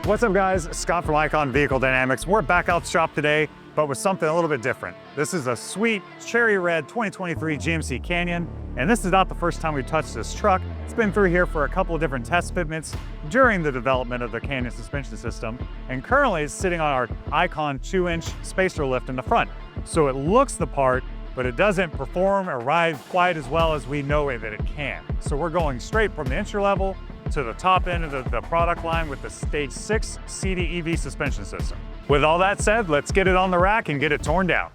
What's up guys, Scott from Icon Vehicle Dynamics. We're back out the shop today, but with something a little bit different. This is a sweet cherry red 2023 GMC Canyon, and this is not the first time we've touched this truck. It's been through here for a couple of different test fitments during the development of the Canyon suspension system, and currently it's sitting on our Icon 2-inch spacer lift in the front. So it looks the part, but it doesn't perform or ride quite as well as we know that it can. So we're going straight from the entry level to the top end of the product line with the Stage 6 CDEV suspension system. With all that said, let's get it on the rack and get it torn down.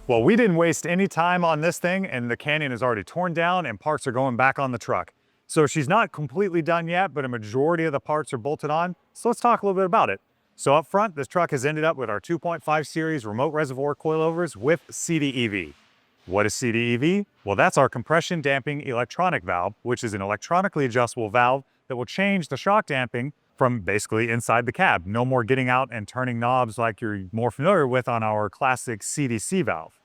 Well, we didn't waste any time on this thing, and the Canyon is already torn down and parts are going back on the truck. So she's not completely done yet, but a majority of the parts are bolted on. So let's talk a little bit about it. So up front, this truck has ended up with our 2.5 Series Remote Reservoir Coilovers with CDEV. What is CDEV? Well, that's our compression damping electronic valve, which is an electronically adjustable valve that will change the shock damping from basically inside the cab. No more getting out and turning knobs like you're more familiar with on our classic CDC valve.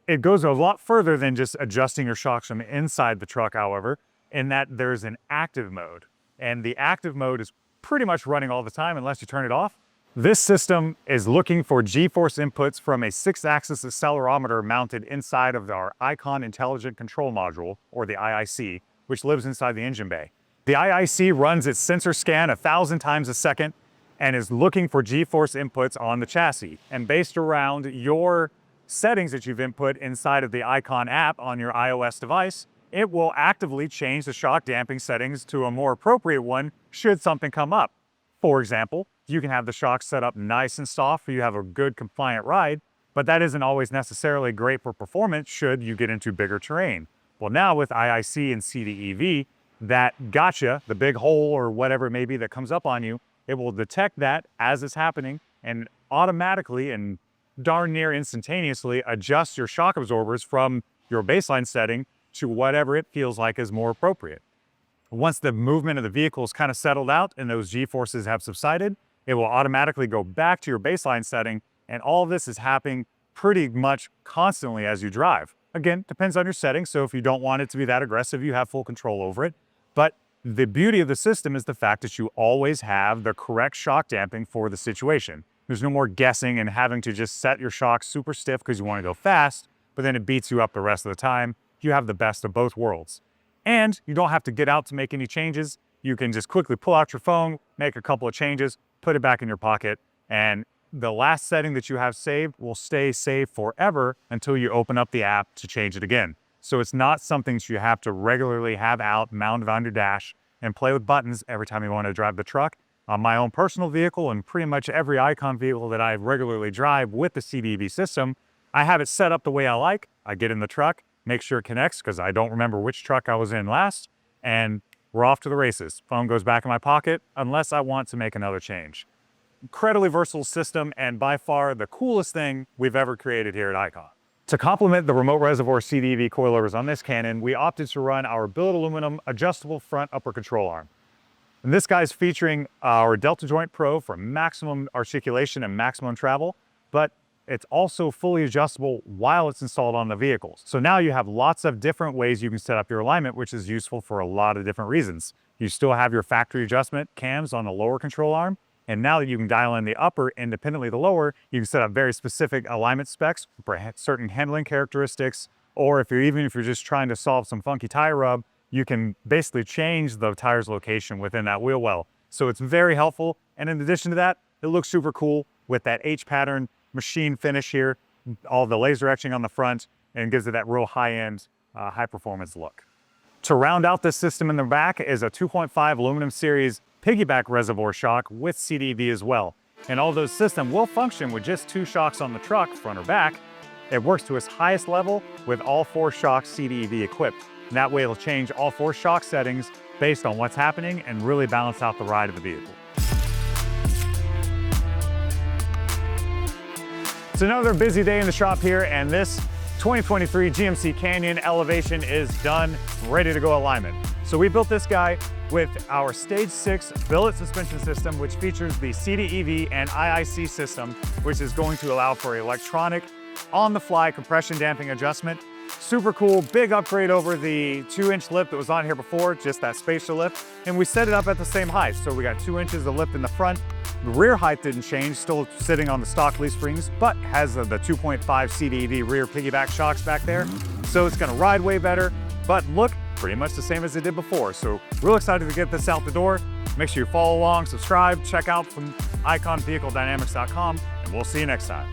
It goes a lot further than just adjusting your shocks from inside the truck, however, in that there's an active mode. And the active mode is pretty much running all the time unless you turn it off. This system is looking for G-force inputs from a 6-axis accelerometer mounted inside of our Icon Intelligent Control Module, or the IIC, which lives inside the engine bay. The IIC runs its sensor scan 1,000 times a second and is looking for G-force inputs on the chassis. And based around your settings that you've input inside of the Icon app on your iOS device, it will actively change the shock damping settings to a more appropriate one should something come up. For example, you can have the shocks set up nice and soft so you have a good compliant ride, but that isn't always necessarily great for performance should you get into bigger terrain. Well, now with IIC and CDEV, that gotcha, the big hole or whatever it may be that comes up on you, it will detect that as it's happening and automatically and darn near instantaneously adjust your shock absorbers from your baseline setting to whatever it feels like is more appropriate. Once the movement of the vehicle is kind of settled out and those G-forces have subsided, it will automatically go back to your baseline setting, and all of this is happening pretty much constantly as you drive. Again, depends on your settings, so if you don't want it to be that aggressive, you have full control over it. But the beauty of the system is the fact that you always have the correct shock damping for the situation. There's no more guessing and having to just set your shocks super stiff because you want to go fast, but then it beats you up the rest of the time. You have the best of both worlds. And you don't have to get out to make any changes. You can just quickly pull out your phone, make a couple of changes, put it back in your pocket, and the last setting that you have saved will stay saved forever until you open up the app to change it again. So it's not something that you have to regularly have out, mounted on your dash, and play with buttons every time you want to drive the truck. On my own personal vehicle and pretty much every Icon vehicle that I regularly drive with the CDEV system, I have it set up the way I like. I get in the truck, make sure it connects because I don't remember which truck I was in last, and we're off to the races. Phone goes back in my pocket unless I want to make another change. Incredibly versatile system and by far the coolest thing we've ever created here at Icon. To complement the Remote Reservoir CDEV coilovers on this Canyon, we opted to run our billet aluminum adjustable front upper control arm. And this guy's featuring our Delta Joint Pro for maximum articulation and maximum travel, but it's also fully adjustable while it's installed on the vehicles. So now you have lots of different ways you can set up your alignment, which is useful for a lot of different reasons. You still have your factory adjustment cams on the lower control arm, and now that you can dial in the upper independently of the lower, you can set up very specific alignment specs for certain handling characteristics, or even if you're just trying to solve some funky tire rub, you can basically change the tire's location within that wheel well. So it's very helpful, and in addition to that, it looks super cool with that H-pattern machine finish here, all the laser etching on the front, and gives it that real high-end, high-performance look. To round out this system in the back is a 2.5 aluminum series piggyback reservoir shock with CDEV as well. And although the system will function with just 2 shocks on the truck, front or back, it works to its highest level with all 4 shocks CDEV equipped. And that way it'll change all 4 shock settings based on what's happening and really balance out the ride of the vehicle. It's another busy day in the shop here, and this 2023 GMC Canyon Elevation is done, ready to go alignment. So we built this guy with our Stage 6 billet suspension system, which features the CDEV and IIC system, which is going to allow for electronic, on-the-fly compression damping adjustment Super cool, big upgrade over the 2-inch lift that was on here before, just that spatial lift. And we set it up at the same height. So we got 2 inches of lift in the front. The rear height didn't change, still sitting on the stock leaf springs, but has the 2.5 CDEV rear piggyback shocks back there. So it's gonna ride way better, but look pretty much the same as it did before. So real excited to get this out the door. Make sure you follow along, subscribe, check out from iconvehicledynamics.com, and we'll see you next time.